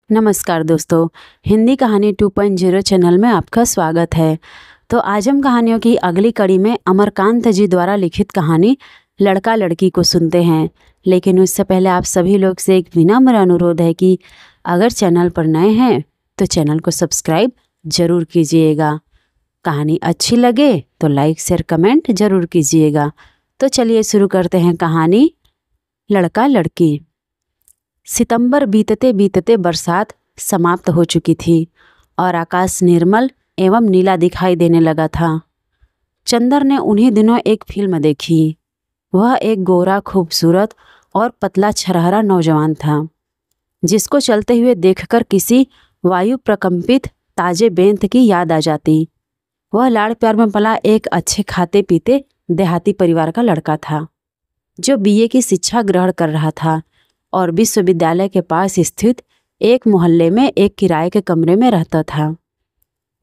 नमस्कार दोस्तों, हिंदी कहानी 2.0 चैनल में आपका स्वागत है। तो आज हम कहानियों की अगली कड़ी में अमरकांत जी द्वारा लिखित कहानी लड़का लड़की को सुनते हैं। लेकिन उससे पहले आप सभी लोग से एक विनम्र अनुरोध है कि अगर चैनल पर नए हैं तो चैनल को सब्सक्राइब जरूर कीजिएगा। कहानी अच्छी लगे तो लाइक शेयर कमेंट जरूर कीजिएगा। तो चलिए शुरू करते हैं कहानी लड़का लड़की। सितंबर बीतते बीतते बरसात समाप्त हो चुकी थी और आकाश निर्मल एवं नीला दिखाई देने लगा था। चंदर ने उन्हीं दिनों एक फिल्म देखी। वह एक गोरा खूबसूरत और पतला छरहरा नौजवान था, जिसको चलते हुए देखकर किसी वायु प्रकंपित ताजे बेंत की याद आ जाती। वह लाड़ प्यार में पला एक अच्छे खाते पीते देहाती परिवार का लड़का था, जो बीए की शिक्षा ग्रहण कर रहा था और विश्वविद्यालय के पास स्थित एक मोहल्ले में एक किराए के कमरे में रहता था।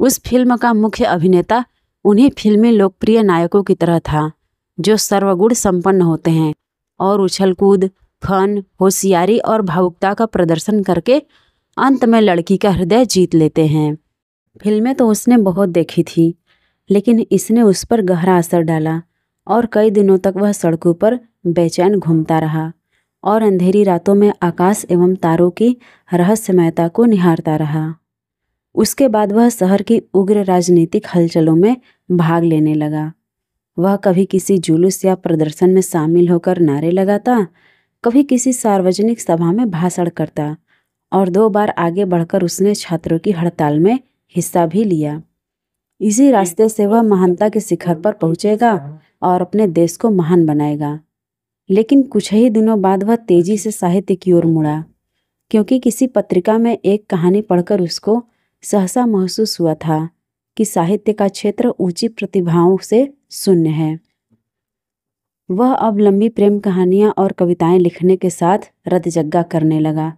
उस फिल्म का मुख्य अभिनेता उन्हीं फिल्मी लोकप्रिय नायकों की तरह था, जो सर्वगुण संपन्न होते हैं और उछल-कूद, फन, होशियारी और भावुकता का प्रदर्शन करके अंत में लड़की का हृदय जीत लेते हैं। फिल्में तो उसने बहुत देखी थी, लेकिन इसने उस पर गहरा असर डाला और कई दिनों तक वह सड़कों पर बेचैन घूमता रहा और अंधेरी रातों में आकाश एवं तारों की रहस्यमयता को निहारता रहा। उसके बाद वह शहर की उग्र राजनीतिक हलचलों में भाग लेने लगा। वह कभी किसी जुलूस या प्रदर्शन में शामिल होकर नारे लगाता, कभी किसी सार्वजनिक सभा में भाषण करता और 2 बार आगे बढ़कर उसने छात्रों की हड़ताल में हिस्सा भी लिया। इसी रास्ते से वह महानता के शिखर पर पहुंचेगा और अपने देश को महान बनाएगा। लेकिन कुछ ही दिनों बाद वह तेजी से साहित्य की ओर मुड़ा, क्योंकि किसी पत्रिका में एक कहानी पढ़कर उसको सहसा महसूस हुआ था कि साहित्य का क्षेत्र ऊंची प्रतिभाओं से शून्य है। वह अब लंबी प्रेम कहानियां और कविताएं लिखने के साथ रतजग्गा करने लगा।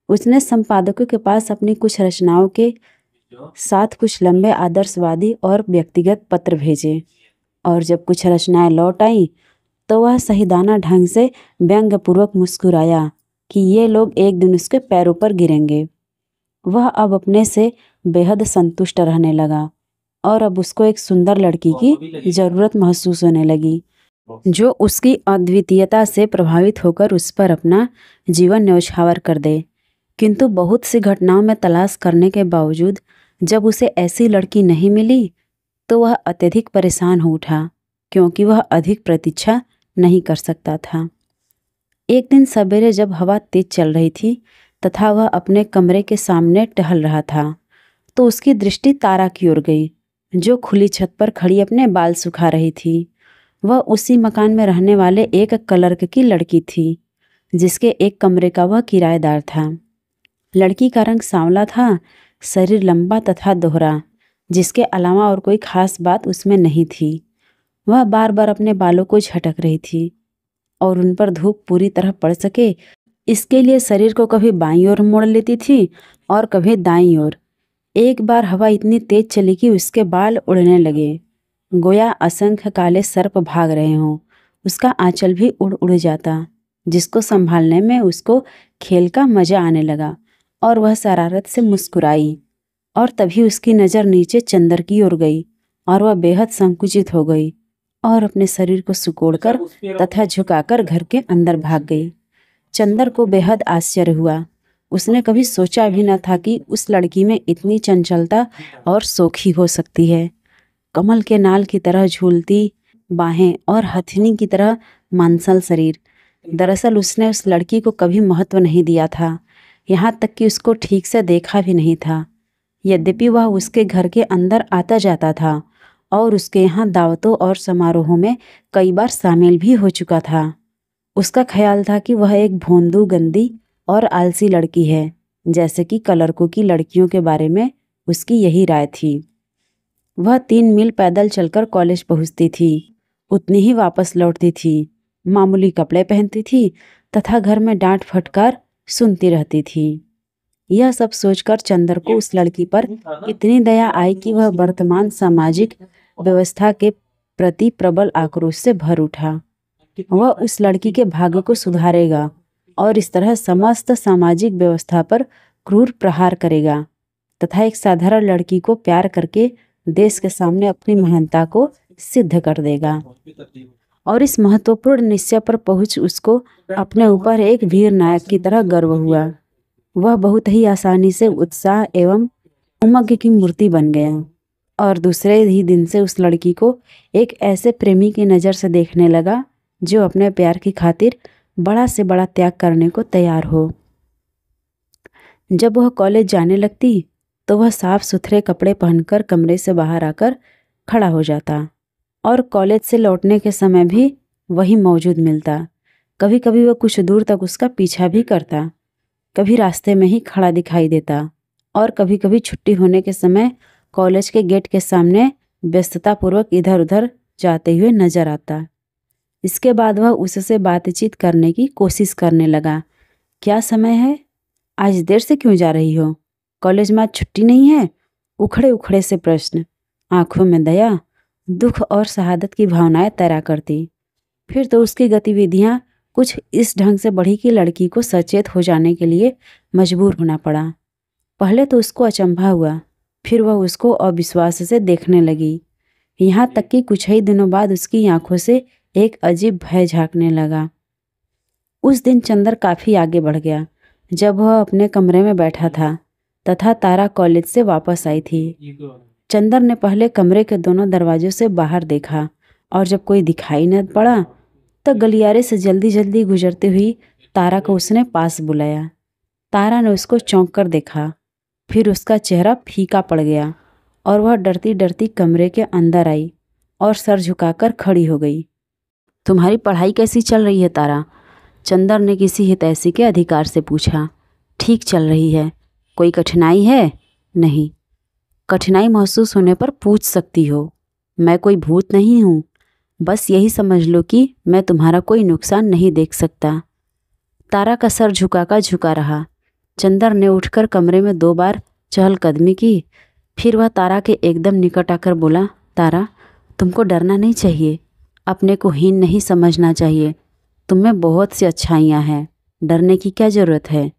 उसने संपादकों के पास अपनी कुछ रचनाओं के साथ कुछ लंबे आदर्शवादी और व्यक्तिगत पत्र भेजे, और जब कुछ रचनाएं लौट आईं तो वह सहीदाना ढंग से व्यंग्यपूर्वक मुस्कुराया कि ये लोग एक दिन उसके पैरों पर गिरेंगे। वह अब अपने से बेहद संतुष्ट रहने लगा और अब उसको एक सुंदर लड़की की जरूरत महसूस होने लगी, जो उसकी अद्वितीयता से प्रभावित होकर उस पर अपना जीवन न्यौछावर कर दे। किंतु बहुत सी घटनाओं में तलाश करने के बावजूद जब उसे ऐसी लड़की नहीं मिली तो वह अत्यधिक परेशान हो उठा, क्योंकि वह अधिक प्रतीक्षा नहीं कर सकता था। एक दिन सवेरे जब हवा तेज चल रही थी तथा वह अपने कमरे के सामने टहल रहा था, तो उसकी दृष्टि तारा की ओर गई, जो खुली छत पर खड़ी अपने बाल सुखा रही थी। वह उसी मकान में रहने वाले एक क्लर्क की लड़की थी, जिसके एक कमरे का वह किराएदार था। लड़की का रंग सांवला था, शरीर लंबा तथा दोहरा, जिसके अलावा और कोई खास बात उसमें नहीं थी। वह बार बार अपने बालों को झटक रही थी और उन पर धूप पूरी तरह पड़ सके इसके लिए शरीर को कभी बाईं ओर मोड़ लेती थी और कभी दाईं ओर। एक बार हवा इतनी तेज चली कि उसके बाल उड़ने लगे, गोया असंख्य काले सर्प भाग रहे हों। उसका आंचल भी उड़ उड़ जाता, जिसको संभालने में उसको खेल का मजा आने लगा और वह शरारत से मुस्कुराई। और तभी उसकी नज़र नीचे चंदर की ओर गई और वह बेहद संकुचित हो गई और अपने शरीर को सिकोड़कर तथा झुकाकर घर के अंदर भाग गई। चंदर को बेहद आश्चर्य हुआ। उसने कभी सोचा भी न था कि उस लड़की में इतनी चंचलता और शोखी हो सकती है। कमल के नाल की तरह झूलती बाहें और हथिनी की तरह मांसल शरीर। दरअसल उसने उस लड़की को कभी महत्व नहीं दिया था, यहाँ तक कि उसको ठीक से देखा भी नहीं था। यद्यपि वह उसके घर के अंदर आता जाता था और उसके यहाँ दावतों और समारोहों में कई बार शामिल भी हो चुका था। उसका ख्याल था कि वह एक भोंदू, गंदी और आलसी लड़की है, जैसे कि क्लर्कों की लड़कियों के बारे में उसकी यही राय थी। वह 3 मील पैदल चलकर कॉलेज पहुँचती थी, उतनी ही वापस लौटती थी, मामूली कपड़े पहनती थी तथा घर में डांट फटकार सुनती रहती थी। यह सब सोचकर चंदर को उस लड़की पर इतनी दया आई कि वह वर्तमान सामाजिक व्यवस्था के प्रति प्रबल आक्रोश से भर उठा। वह उस लड़की के भाग्य को सुधारेगा और इस तरह समस्त सामाजिक व्यवस्था पर क्रूर प्रहार करेगा तथा एक साधारण लड़की को प्यार करके देश के सामने अपनी महानता को सिद्ध कर देगा। और इस महत्वपूर्ण निश्चय पर पहुंच उसको अपने ऊपर एक वीर नायक की तरह गर्व हुआ। वह बहुत ही आसानी से उत्साह एवं उमंग की मूर्ति बन गया और दूसरे ही दिन से उस लड़की को एक ऐसे प्रेमी की नज़र से देखने लगा जो अपने प्यार की खातिर बड़ा से बड़ा त्याग करने को तैयार हो। जब वह कॉलेज जाने लगती तो वह साफ सुथरे कपड़े पहनकर कमरे से बाहर आकर खड़ा हो जाता और कॉलेज से लौटने के समय भी वही मौजूद मिलता। कभी कभी वह कुछ दूर तक उसका पीछा भी करता, कभी रास्ते में ही खड़ा दिखाई देता और कभी कभी छुट्टी होने के समय कॉलेज के गेट के सामने व्यस्ततापूर्वक इधर उधर जाते हुए नजर आता। इसके बाद वह उससे बातचीत करने की कोशिश करने लगा। क्या समय है? आज देर से क्यों जा रही हो? कॉलेज में आज छुट्टी नहीं है? उखड़े उखड़े से प्रश्न। आंखों में दया, दुख और शहादत की भावनाएं तैरा करती। फिर तो उसकी गतिविधियां कुछ इस ढंग से बढ़ी कि लड़की को सचेत हो जाने के लिए मजबूर होना पड़ा। पहले तो उसको अचंभा हुआ, फिर वह उसको अविश्वास से देखने लगी, यहाँ तक कि कुछ ही दिनों बाद उसकी आंखों से एक अजीब भय झांकने लगा। उस दिन चंदर काफ़ी आगे बढ़ गया जब वह अपने कमरे में बैठा था तथा तारा कॉलेज से वापस आई थी। चंदर ने पहले कमरे के दोनों दरवाजों से बाहर देखा और जब कोई दिखाई न पड़ा तो गलियारे से जल्दी जल्दी गुजरती हुई तारा को उसने पास बुलाया। तारा ने उसको चौंक कर देखा, फिर उसका चेहरा फीका पड़ गया और वह डरती डरती कमरे के अंदर आई और सर झुकाकर खड़ी हो गई। तुम्हारी पढ़ाई कैसी चल रही है तारा? चंदर ने किसी हितैषी के अधिकार से पूछा। ठीक चल रही है। कोई कठिनाई है? नहीं। कठिनाई महसूस होने पर पूछ सकती हो। मैं कोई भूत नहीं हूँ। बस यही समझ लो कि मैं तुम्हारा कोई नुकसान नहीं देख सकता। तारा का सर झुका रहा। चंदर ने उठकर कमरे में 2 बार चहलकदमी की। फिर वह तारा के एकदम निकट आकर बोला, तारा, तुमको डरना नहीं चाहिए, अपने को हीन नहीं समझना चाहिए। तुम में बहुत सी अच्छाइयाँ हैं, डरने की क्या ज़रूरत है।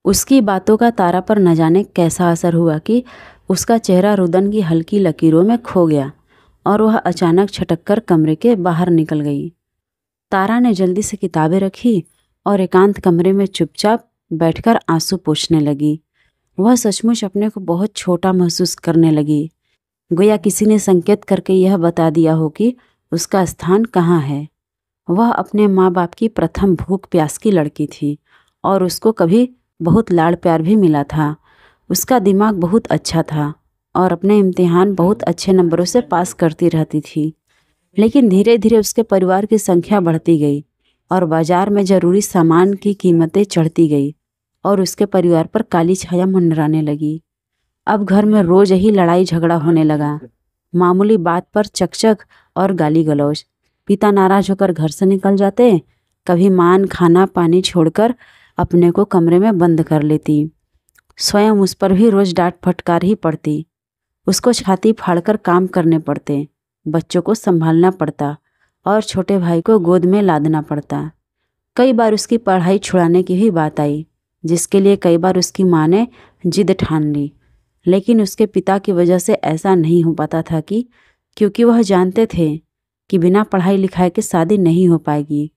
उसकी बातों का तारा पर न जाने कैसा असर हुआ कि उसका चेहरा रुदन की हल्की लकीरों में खो गया और वह अचानक छटक कर कमरे के बाहर निकल गई। तारा ने जल्दी से किताबें रखी और एकांत कमरे में चुपचाप बैठकर आंसू पोंछने लगी। वह सचमुच अपने को बहुत छोटा महसूस करने लगी, गोया किसी ने संकेत करके यह बता दिया हो कि उसका स्थान कहाँ है। वह अपने माँ बाप की प्रथम भूख प्यास की लड़की थी और उसको कभी बहुत लाड़ प्यार भी मिला था। उसका दिमाग बहुत अच्छा था और अपने इम्तिहान बहुत अच्छे नंबरों से पास करती रहती थी। लेकिन धीरे धीरे उसके परिवार की संख्या बढ़ती गई और बाजार में ज़रूरी सामान की कीमतें चढ़ती गई और उसके परिवार पर काली छाया मंडराने लगी। अब घर में रोज ही लड़ाई झगड़ा होने लगा, मामूली बात पर चकचक और गाली गलौज। पिता नाराज होकर घर से निकल जाते, कभी मां खाना पानी छोड़कर अपने को कमरे में बंद कर लेती। स्वयं उस पर भी रोज डांट फटकार ही पड़ती। उसको छाती फाड़कर काम करने पड़ते, बच्चों को संभालना पड़ता और छोटे भाई को गोद में लादना पड़ता। कई बार उसकी पढ़ाई छुड़ाने की भी बात आई, जिसके लिए कई बार उसकी माँ ने जिद ठान ली। लेकिन उसके पिता की वजह से ऐसा नहीं हो पाता था क्योंकि वह जानते थे कि बिना पढ़ाई लिखाई के शादी नहीं हो पाएगी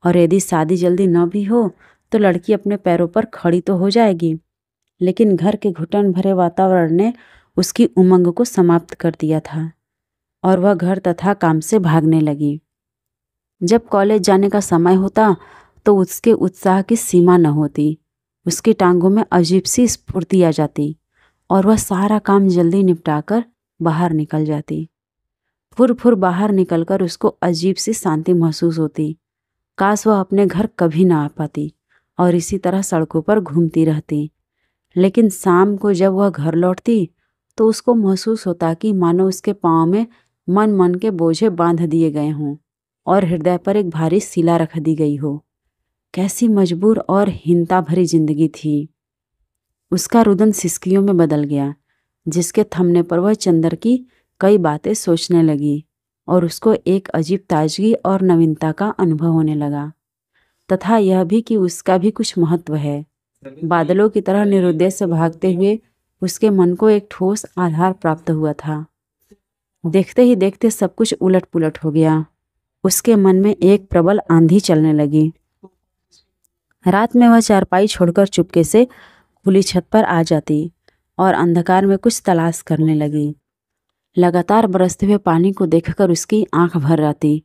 और यदि शादी जल्दी न भी हो तो लड़की अपने पैरों पर खड़ी तो हो जाएगी। लेकिन घर के घुटन भरे वातावरण ने उसकी उमंग को समाप्त कर दिया था और वह घर तथा काम से भागने लगी। जब कॉलेज जाने का समय होता तो उसके उत्साह की सीमा न होती। उसकी टांगों में अजीब सी स्फूर्ति आ जाती और वह सारा काम जल्दी निपटाकर बाहर निकल जाती। फुर फुर बाहर निकलकर उसको अजीब सी शांति महसूस होती। काश वह अपने घर कभी ना आ पाती और इसी तरह सड़कों पर घूमती रहती। लेकिन शाम को जब वह घर लौटती तो उसको महसूस होता कि मानो उसके पाँव में मन मन के बोझे बांध दिए गए हों और हृदय पर एक भारी शिला रख दी गई हो। कैसी मजबूर और हीनता भरी जिंदगी थी। उसका रुदन सिसकियों में बदल गया, जिसके थमने पर वह चंदर की कई बातें सोचने लगी और उसको एक अजीब ताजगी और नवीनता का अनुभव होने लगा तथा यह भी कि उसका भी कुछ महत्व है। बादलों की तरह निरुद्देश्य भागते हुए उसके मन को एक ठोस आधार प्राप्त हुआ था। देखते ही देखते सब कुछ उलट पुलट हो गया। उसके मन में एक प्रबल आंधी चलने लगी। रात में वह चारपाई छोड़कर चुपके से खुली छत पर आ जाती और अंधकार में कुछ तलाश करने लगी। लगातार बरसते हुए पानी को देखकर उसकी आंख भर आती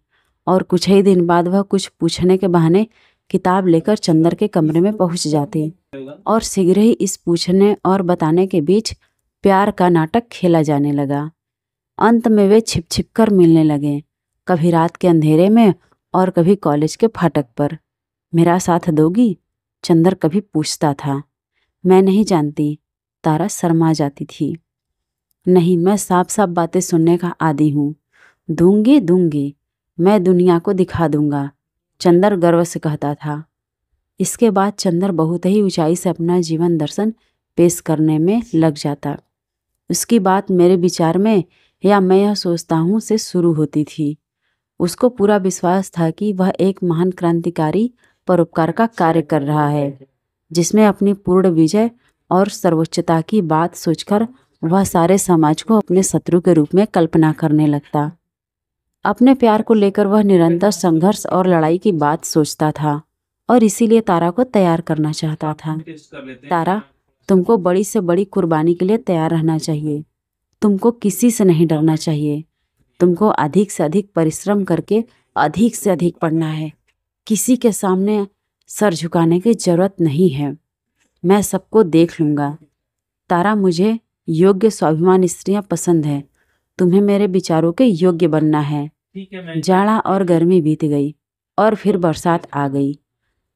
और कुछ ही दिन बाद वह कुछ पूछने के बहाने किताब लेकर चंदर के कमरे में पहुंच जाती और शीघ्र ही इस पूछने और बताने के बीच प्यार का नाटक खेला जाने लगा। अंत में वे छिप छिप कर मिलने लगे, कभी रात के अंधेरे में और कभी कॉलेज के फाटक पर। मेरा साथ दोगी? चंदर कभी पूछता था। मैं नहीं जानती, तारा शर्मा जाती थी। नहीं, मैं साफ साफ बातें सुनने का आदी हूँ। दूंगी दूंगी, मैं दुनिया को दिखा दूंगा, चंदर गर्व से कहता था। इसके बाद चंदर बहुत ही ऊंचाई से अपना जीवन दर्शन पेश करने में लग जाता। उसकी बात मेरे विचार में, या मैं यह सोचता हूँ, से शुरू होती थी। उसको पूरा विश्वास था कि वह एक महान क्रांतिकारी परोपकार का कार्य कर रहा है, जिसमें अपनी पूर्ण विजय और सर्वोच्चता की बात सोचकर वह सारे समाज को अपने शत्रु के रूप में कल्पना करने लगता। अपने प्यार को लेकर वह निरंतर संघर्ष और लड़ाई की बात सोचता था और इसीलिए तारा को तैयार करना चाहता था। तारा, तुमको बड़ी से बड़ी कुर्बानी के लिए तैयार रहना चाहिए। तुमको किसी से नहीं डरना चाहिए। तुमको अधिक से अधिक परिश्रम करके अधिक से अधिक पढ़ना है। किसी के सामने सर झुकाने की जरूरत नहीं है। मैं सबको देख लूँगा। तारा, मुझे योग्य स्वाभिमान स्त्रियाँ पसंद है। तुम्हें मेरे विचारों के योग्य बनना है। जाड़ा और गर्मी बीत गई और फिर बरसात आ गई।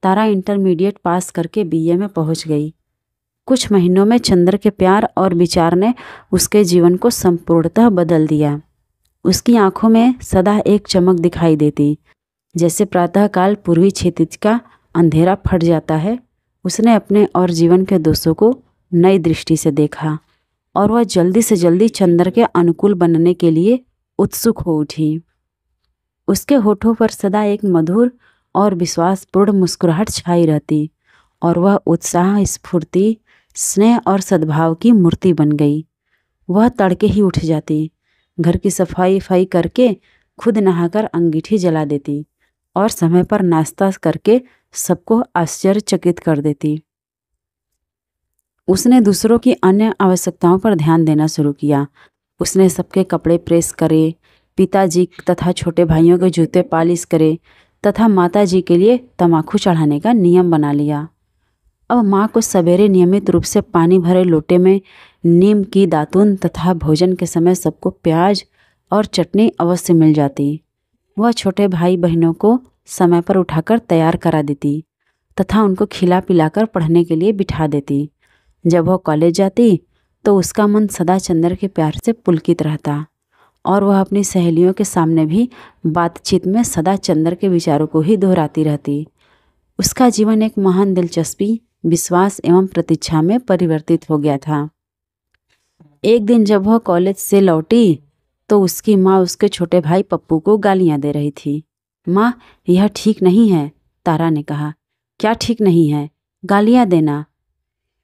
तारा इंटरमीडिएट पास करके बीए में पहुंच गई। कुछ महीनों में चंद्र के प्यार और विचार ने उसके जीवन को संपूर्णतः बदल दिया। उसकी आंखों में सदा एक चमक दिखाई देती, जैसे प्रातःकाल पूर्वी क्षितिज का अंधेरा फट जाता है। उसने अपने और जीवन के दोषों को नई दृष्टि से देखा और वह जल्दी से जल्दी चंद्र के अनुकूल बनने के लिए उत्सुक हो उठी। उसके होठों पर सदा एक मधुर और विश्वासपूर्ण मुस्कुराहट छाई रहती और वह उत्साह, स्फूर्ति, स्नेह और सद्भाव की मूर्ति बन गई। वह तड़के ही उठ जाती, घर की सफाई करके खुद नहाकर अंगीठी जला देती और समय पर नाश्ता करके सबको आश्चर्यचकित कर देती। उसने दूसरों की अन्य आवश्यकताओं पर ध्यान देना शुरू किया। उसने सबके कपड़े प्रेस करे, पिताजी तथा छोटे भाइयों के जूते पालिश करे तथा माताजी के लिए तम्बाकू चढ़ाने का नियम बना लिया। अब माँ को सवेरे नियमित रूप से पानी भरे लोटे में नीम की दातुन तथा भोजन के समय सबको प्याज और चटनी अवश्य मिल जाती। वह छोटे भाई बहनों को समय पर उठाकर तैयार करा देती तथा उनको खिला पिलाकर पढ़ने के लिए बिठा देती। जब वह कॉलेज जाती तो उसका मन सदा चंद्र के प्यार से पुलकित रहता और वह अपनी सहेलियों के सामने भी बातचीत में सदा चंद्र के विचारों को ही दोहराती रहती। उसका जीवन एक महान दिलचस्पी, विश्वास एवं प्रतीक्षा में परिवर्तित हो गया था। एक दिन जब वह कॉलेज से लौटी तो उसकी माँ उसके छोटे भाई पप्पू को गालियाँ दे रही थी। माँ, यह ठीक नहीं है, तारा ने कहा। क्या ठीक नहीं है? गालियाँ देना?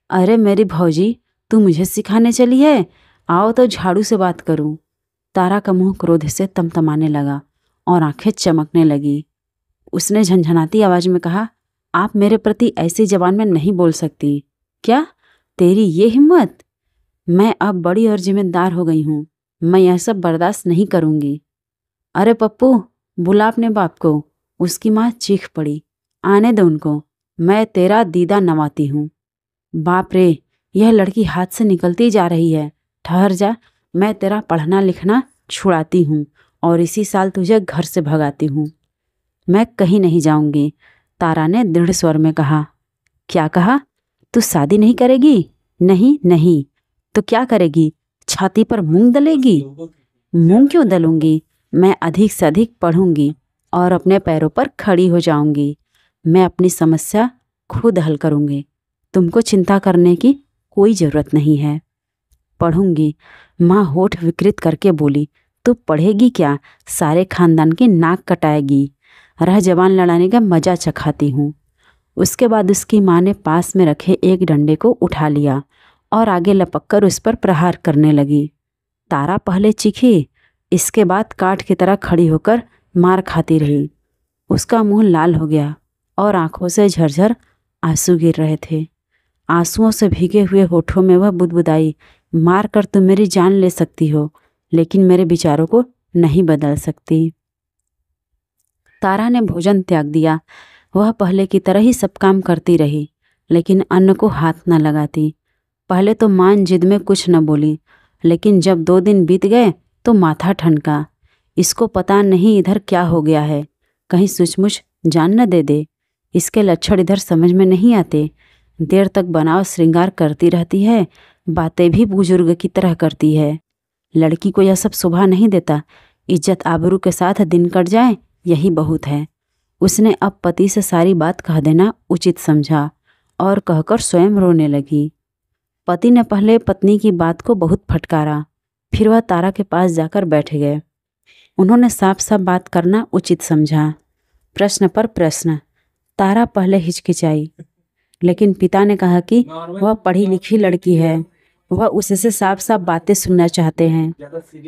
अरे मेरी भौजी, तू मुझे सिखाने चली है? आओ तो झाड़ू से बात करूं। तारा का मुंह क्रोध से तमतमाने लगा और आंखें चमकने लगी। उसने झंझनाती आवाज में कहा, आप मेरे प्रति ऐसी जबान में नहीं बोल सकती। क्या तेरी ये हिम्मत? मैं अब बड़ी और जिम्मेदार हो गई हूँ। मैं यह सब बर्दाश्त नहीं करूँगी। अरे पप्पू, बुला अपने बाप को। उसकी माँ चीख पड़ी। आने दो उनको, मैं तेरा दीदा नवाती हूँ। बाप रे, यह लड़की हाथ से निकलती जा रही है। ठहर जा, मैं तेरा पढ़ना लिखना छुड़ाती हूँ और इसी साल तुझे घर से भगाती हूँ। मैं कहीं नहीं जाऊँगी, तारा ने दृढ़ स्वर में कहा। क्या कहा? तू शादी नहीं करेगी? नहीं नहीं, तो क्या करेगी? छाती पर मूंग दलेगी? मूंग क्यों दलूंगी? मैं अधिक से अधिक पढ़ूंगी और अपने पैरों पर खड़ी हो जाऊंगी। मैं अपनी समस्या खुद हल करूंगी। तुमको चिंता करने की कोई ज़रूरत नहीं है। पढ़ूंगी, माँ होठ विकृत करके बोली। तू पढ़ेगी क्या? सारे खानदान की नाक कटाएगी। रह जबान लड़ाने का मजा चखाती हूँ। उसके बाद उसकी माँ ने पास में रखे एक डंडे को उठा लिया और आगे लपककर उस पर प्रहार करने लगी। तारा पहले चीखी, इसके बाद काठ की तरह खड़ी होकर मार खाती रही। उसका मुंह लाल हो गया और आंखों से झरझर आंसू गिर रहे थे। आंसुओं से भीगे हुए होठों में वह बुदबुदाई, मार कर तुम मेरी जान ले सकती हो, लेकिन मेरे विचारों को नहीं बदल सकती। तारा ने भोजन त्याग दिया। वह पहले की तरह ही सब काम करती रही, लेकिन अन्न को हाथ न लगाती। पहले तो मान जिद में कुछ न बोली, लेकिन जब 2 दिन बीत गए तो माथा ठनका। इसको पता नहीं इधर क्या हो गया है, कहीं सचमुच जान न दे दे। इसके लक्षण इधर समझ में नहीं आते। देर तक बनाव श्रृंगार करती रहती है, बातें भी बुजुर्ग की तरह करती है। लड़की को यह सब शोभा नहीं देता। इज्जत आबरू के साथ दिन कट जाए यही बहुत है। उसने अब पति से सारी बात कह देना उचित समझा और कहकर स्वयं रोने लगी। पति ने पहले पत्नी की बात को बहुत फटकारा, फिर वह तारा के पास जाकर बैठ गए। उन्होंने साफ साफ बात करना उचित समझा। प्रश्न पर प्रश्न। तारा पहले हिचकिचाई, लेकिन पिता ने कहा कि वह पढ़ी लिखी लड़की है, वह उससे साफ साफ बातें सुनना चाहते हैं।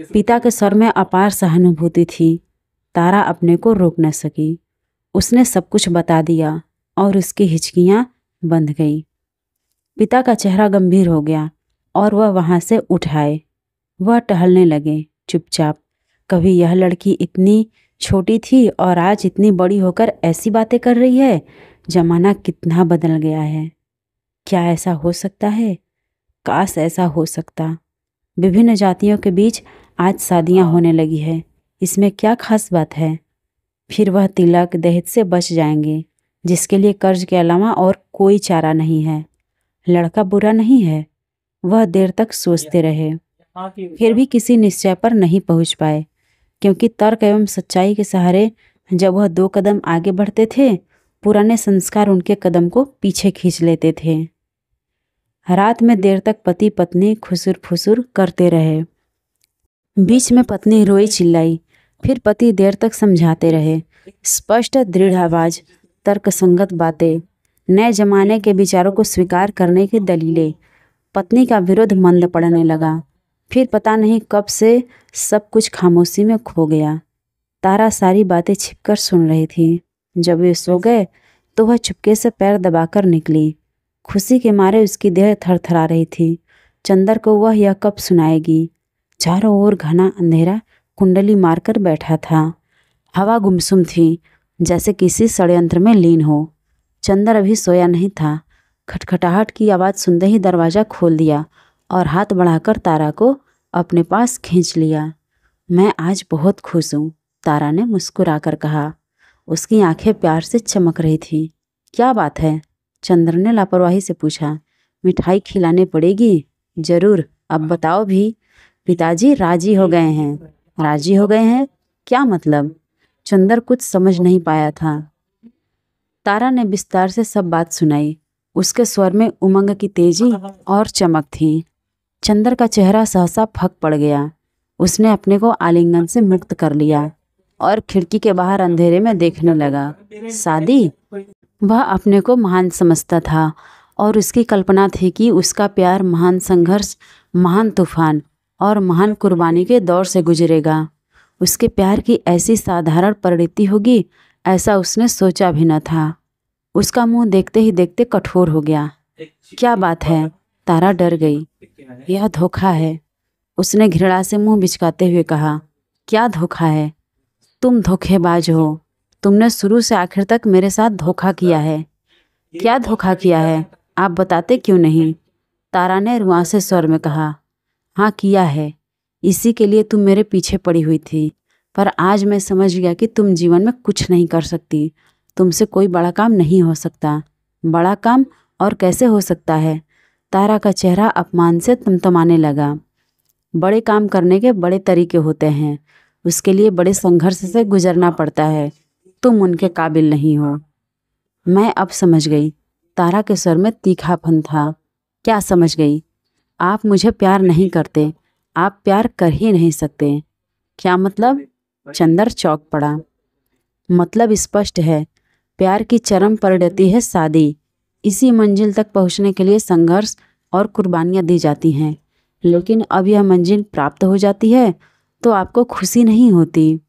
पिता के स्वर में अपार सहानुभूति थी। तारा अपने को रोक न सकी। उसने सब कुछ बता दिया और उसकी हिचकियाँ बंध गई। पिता का चेहरा गंभीर हो गया और वह वहाँ से उठ आए। वह टहलने लगे चुपचाप। कभी यह लड़की इतनी छोटी थी और आज इतनी बड़ी होकर ऐसी बातें कर रही है। जमाना कितना बदल गया है। क्या ऐसा हो सकता है? काश ऐसा हो सकता। विभिन्न जातियों के बीच आज शादियां होने लगी है, इसमें क्या खास बात है? फिर वह तिलक दहेज से बच जाएंगे, जिसके लिए कर्ज के अलावा और कोई चारा नहीं है। लड़का बुरा नहीं है। वह देर तक सोचते रहे, फिर भी किसी निश्चय पर नहीं पहुंच पाए, क्योंकि तर्क एवं सच्चाई के सहारे जब वह 2 कदम आगे बढ़ते थे, पुराने संस्कार उनके कदम को पीछे खींच लेते थे। रात में देर तक पति पत्नी खुसुर फुसुर करते रहे। बीच में पत्नी रोई चिल्लाई, फिर पति देर तक समझाते रहे। स्पष्ट दृढ़ आवाज, तर्कसंगत बातें, नए जमाने के विचारों को स्वीकार करने की दलीलें। पत्नी का विरोध मंद पड़ने लगा। फिर पता नहीं कब से सब कुछ खामोशी में खो गया। तारा सारी बातें छिपकर सुन रही थी। जब वे सो गए तो वह चुपके से पैर दबाकर निकली। खुशी के मारे उसकी देह थरथरा रही थी। चंदर को वह यह कब सुनाएगी? चारों ओर घना अंधेरा कुंडली मारकर बैठा था। हवा गुमसुम थी, जैसे किसी षड्यंत्र में लीन हो। चंदर अभी सोया नहीं था। खटखटाहट की आवाज़ सुनते ही दरवाज़ा खोल दिया और हाथ बढ़ाकर तारा को अपने पास खींच लिया। मैं आज बहुत खुश हूँ, तारा ने मुस्कुराकर कहा। उसकी आंखें प्यार से चमक रही थी। क्या बात है? चंद्र ने लापरवाही से पूछा। मिठाई खिलाने पड़ेगी? जरूर, अब बताओ भी। पिताजी राजी हो गए हैं। राजी हो गए हैं? क्या मतलब? चंद्र कुछ समझ नहीं पाया था। तारा ने विस्तार से सब बात सुनाई। उसके स्वर में उमंग की तेजी और चमक थी। चंद्र का चेहरा सहसा फक पड़ गया। उसने अपने को आलिंगन से मुक्त कर लिया और खिड़की के बाहर अंधेरे में देखने लगा। शादी? वह अपने को महान समझता था और उसकी कल्पना थी कि उसका प्यार महान संघर्ष, महान तूफान और महान कुर्बानी के दौर से गुजरेगा। उसके प्यार की ऐसी साधारण परिणति होगी, ऐसा उसने सोचा भी न था। उसका मुंह देखते ही देखते कठोर हो गया। क्या बात है? तारा डर गई। यह धोखा है, उसने घृणा से मुंह बिचकाते हुए कहा। क्या धोखा है? तुम धोखेबाज हो। तुमने शुरू से आखिर तक मेरे साथ धोखा किया है। क्या धोखा किया है? आप बताते क्यों नहीं? तारा ने रुआंसे स्वर में कहा। हाँ किया है, इसी के लिए तुम मेरे पीछे पड़ी हुई थी, पर आज मैं समझ गया कि तुम जीवन में कुछ नहीं कर सकती। तुमसे कोई बड़ा काम नहीं हो सकता। बड़ा काम? और कैसे हो सकता है? तारा का चेहरा अपमान से तमतमाने लगा। बड़े काम करने के बड़े तरीके होते हैं, उसके लिए बड़े संघर्ष से गुजरना पड़ता है। तुम उनके काबिल नहीं हो। मैं अब समझ गई। तारा के स्वर में तीखापन था। क्या समझ गई? आप मुझे प्यार नहीं करते, आप प्यार कर ही नहीं सकते। क्या मतलब? चंदर चौंक पड़ा। मतलब स्पष्ट है, प्यार की चरम परिणति है शादी। इसी मंजिल तक पहुंचने के लिए संघर्ष और कुर्बानियां दी जाती हैं, लेकिन अब यह मंजिल प्राप्त हो जाती है तो आपको खुशी नहीं होती।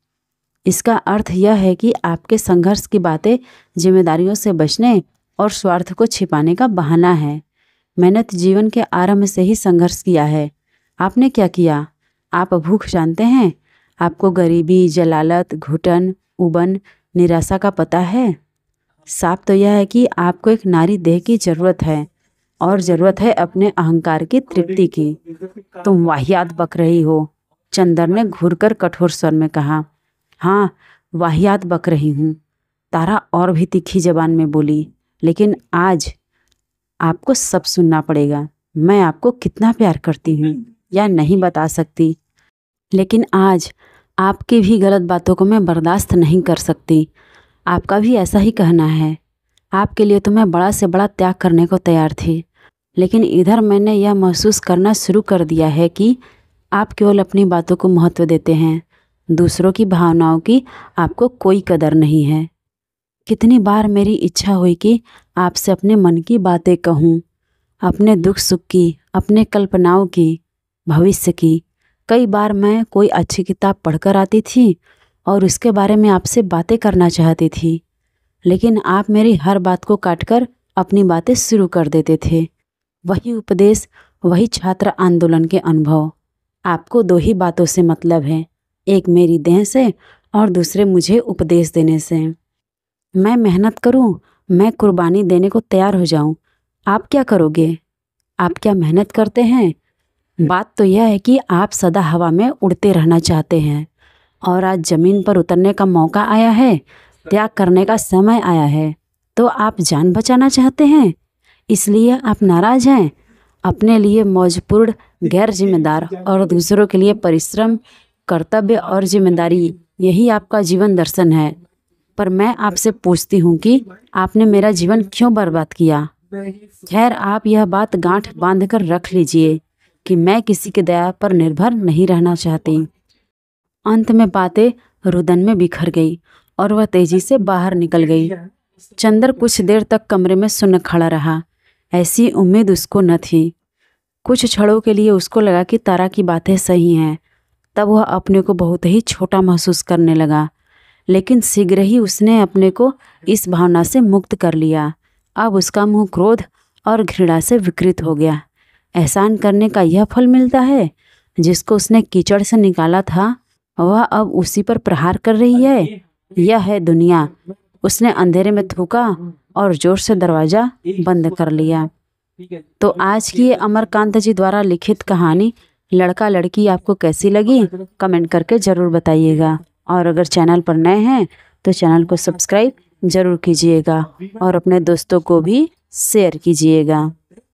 इसका अर्थ यह है कि आपके संघर्ष की बातें जिम्मेदारियों से बचने और स्वार्थ को छिपाने का बहाना है। मैंने तो जीवन के आरंभ से ही संघर्ष किया है। आपने क्या किया? आप भूख जानते हैं? आपको गरीबी, जलालत, घुटन, उबन, निराशा का पता है? साफ तो यह है कि आपको एक नारी देह की जरूरत है, और जरूरत है अपने अहंकार की तृप्ति की। तुम वाहियात बक रही हो, चंदर ने घूरकर कठोर स्वर में कहा। हाँ, वाहियात बक रही हूँ, तारा और भी तीखी जबान में बोली। लेकिन आज आपको सब सुनना पड़ेगा। मैं आपको कितना प्यार करती हूँ या नहीं बता सकती, लेकिन आज आपकी भी गलत बातों को मैं बर्दाश्त नहीं कर सकती। आपका भी ऐसा ही कहना है। आपके लिए तो मैं बड़ा से बड़ा त्याग करने को तैयार थी, लेकिन इधर मैंने यह महसूस करना शुरू कर दिया है कि आप केवल अपनी बातों को महत्व देते हैं, दूसरों की भावनाओं की आपको कोई कदर नहीं है। कितनी बार मेरी इच्छा हुई कि आपसे अपने मन की बातें कहूँ, अपने दुख सुख की, अपने कल्पनाओं की, भविष्य की। कई बार मैं कोई अच्छी किताब पढ़कर आती थी और उसके बारे में आपसे बातें करना चाहती थी, लेकिन आप मेरी हर बात को काटकर अपनी बातें शुरू कर देते थे। वही उपदेश, वही छात्र आंदोलन के अनुभव। आपको दो ही बातों से मतलब है, एक मेरी देह से और दूसरे मुझे उपदेश देने से। मैं मेहनत करूं, मैं कुर्बानी देने को तैयार हो जाऊं, आप क्या करोगे? आप क्या मेहनत करते हैं? बात तो यह है कि आप सदा हवा में उड़ते रहना चाहते हैं, और आज ज़मीन पर उतरने का मौका आया है, त्याग करने का समय आया है, तो आप जान बचाना चाहते हैं, इसलिए आप नाराज हैं। अपने लिए मौजपूर्ण, गैर जिम्मेदार और दूसरों के लिए परिश्रम, कर्तव्य और जिम्मेदारी, यही आपका जीवन दर्शन है। पर मैं आपसे पूछती हूँ कि आपने मेरा जीवन क्यों बर्बाद किया? खैर, आप यह बात गांठ बांधकर रख लीजिए कि मैं किसी की दया पर निर्भर नहीं रहना चाहती। अंत में बातें रुदन में बिखर गई और वह तेजी से बाहर निकल गई। चंदर कुछ देर तक कमरे में सुन्न खड़ा रहा। ऐसी उम्मीद उसको न थी। कुछ क्षणों के लिए उसको लगा कि तारा की बातें सही हैं। तब वह अपने को बहुत ही छोटा महसूस करने लगा, लेकिन शीघ्र ही उसने अपने को इस भावना से मुक्त कर लिया। अब उसका मुंह क्रोध और घृणा से विकृत हो गया। एहसान करने का यह फल मिलता है। जिसको उसने कीचड़ से निकाला था, वह अब उसी पर प्रहार कर रही है। यह है दुनिया। उसने अंधेरे में थूका और जोर से दरवाज़ा बंद कर लिया। तो आज की ये अमरकांत जी द्वारा लिखित कहानी लड़का लड़की आपको कैसी लगी, कमेंट करके ज़रूर बताइएगा। और अगर चैनल पर नए हैं तो चैनल को सब्सक्राइब ज़रूर कीजिएगा और अपने दोस्तों को भी शेयर कीजिएगा।